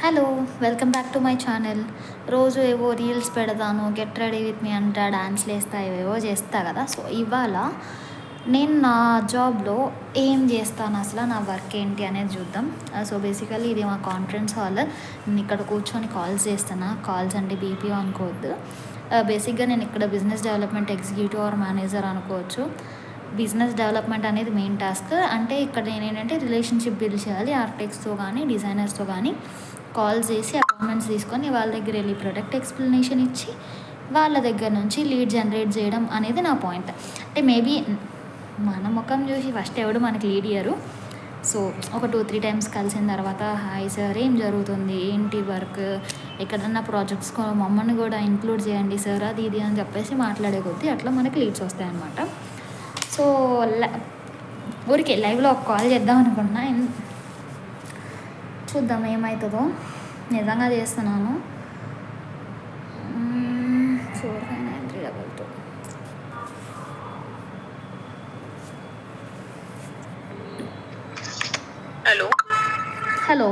Hello, welcome back to my channel. రోజు ఏవో reels పెడతాను, గెట్ రెడీ విత్ మీ అంటా, డాన్స్లు వేస్తా, ఏవేవో చేస్తా కదా. సో ఇవాళ నేను నా జాబ్లో ఏం చేస్తాను, అసలు నా వర్క్ ఏంటి అనేది చూద్దాం. సో బేసికల్లీ ఇది మా కాన్ఫరెన్స్ హాల్. నేను ఇక్కడ కూర్చొని కాల్స్ చేస్తున్నా. కాల్స్ అంటే బీపీఓ అనుకోవద్దు. బేసిక్గా నేను ఇక్కడ business development executive or manager అనుకోవచ్చు. బిజినెస్ డెవలప్మెంట్ అనేది మెయిన్ టాస్క్. అంటే ఇక్కడ నేను ఏంటంటే రిలేషన్షిప్ బిల్డ్ చేయాలి. ఆర్కిటెక్ట్స్తో కానీ డిజైనర్స్తో కానీ కాల్స్ చేసి అపాయింట్మెంట్స్ తీసుకొని వాళ్ళ దగ్గర వెళ్ళి ప్రొడక్ట్ ఎక్స్ప్లెనేషన్ ఇచ్చి వాళ్ళ దగ్గర నుంచి లీడ్ జనరేట్ చేయడం అనేది నా పాయింట్. అంటే మేబీ మన ముఖం చూసి ఫస్ట్ ఎవడు మనకి లీడ్ ఇయ్యరు. సో ఒక 2-3 టైమ్స్ కలిసిన తర్వాత హాయ్ సార్, ఏం జరుగుతుంది, ఏంటి వర్క్, ఎక్కడన్నా ప్రాజెక్ట్స్ మమ్మల్ని కూడా ఇంక్లూడ్ చేయండి సార్, అది ఇది అని చెప్పేసి మాట్లాడే కొద్దీ అట్లా మనకి లీడ్స్ వస్తాయి అన్నమాట. సో ఊరికే లైవ్లో ఒక కాల్ చేద్దాం అనుకుంటున్నా. చూద్దాం ఏమవుతుందో. నిజంగా చేస్తున్నాను. 459322. Hello.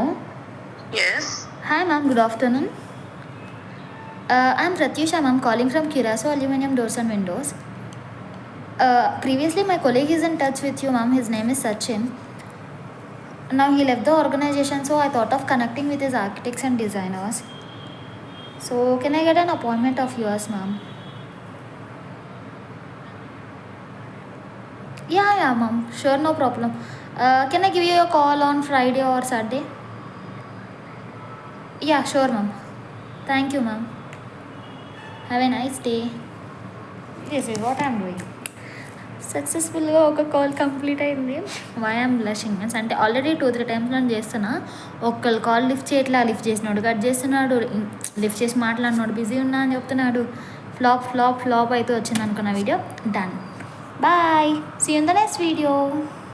Yes. Hi ma'am, good afternoon. I'm Pratyusha ma'am, calling from Kiraso Aluminium Doors and Windows. Previously my colleague is in touch with you ma'am. His name is Sachin. Now he left the organization, so I thought of connecting with his architects and designers. So can I get an appointment of yours ma'am? Yeah ma'am, sure, no problem. Can I give you a call on Friday or Saturday? Yeah, sure ma'am. Thank you ma'am. Have a nice day. This is what I'm doing. సక్సెస్ఫుల్గా ఒక call complete అయింది. Why I'm blushing means అంటే already 2-3 times నేను చేస్తున్నా. ఒక్కళ్ళు call lift చేయట్లా, lift చేసినాడు cut చేస్తున్నాడు, లిఫ్ట్ చేసి మాట్లాడినాడు బిజీ ఉన్నా అని చెప్తున్నాడు. ఫ్లాప్ అయితే వచ్చింది అనుకున్న video done. Bye, see you in the next video.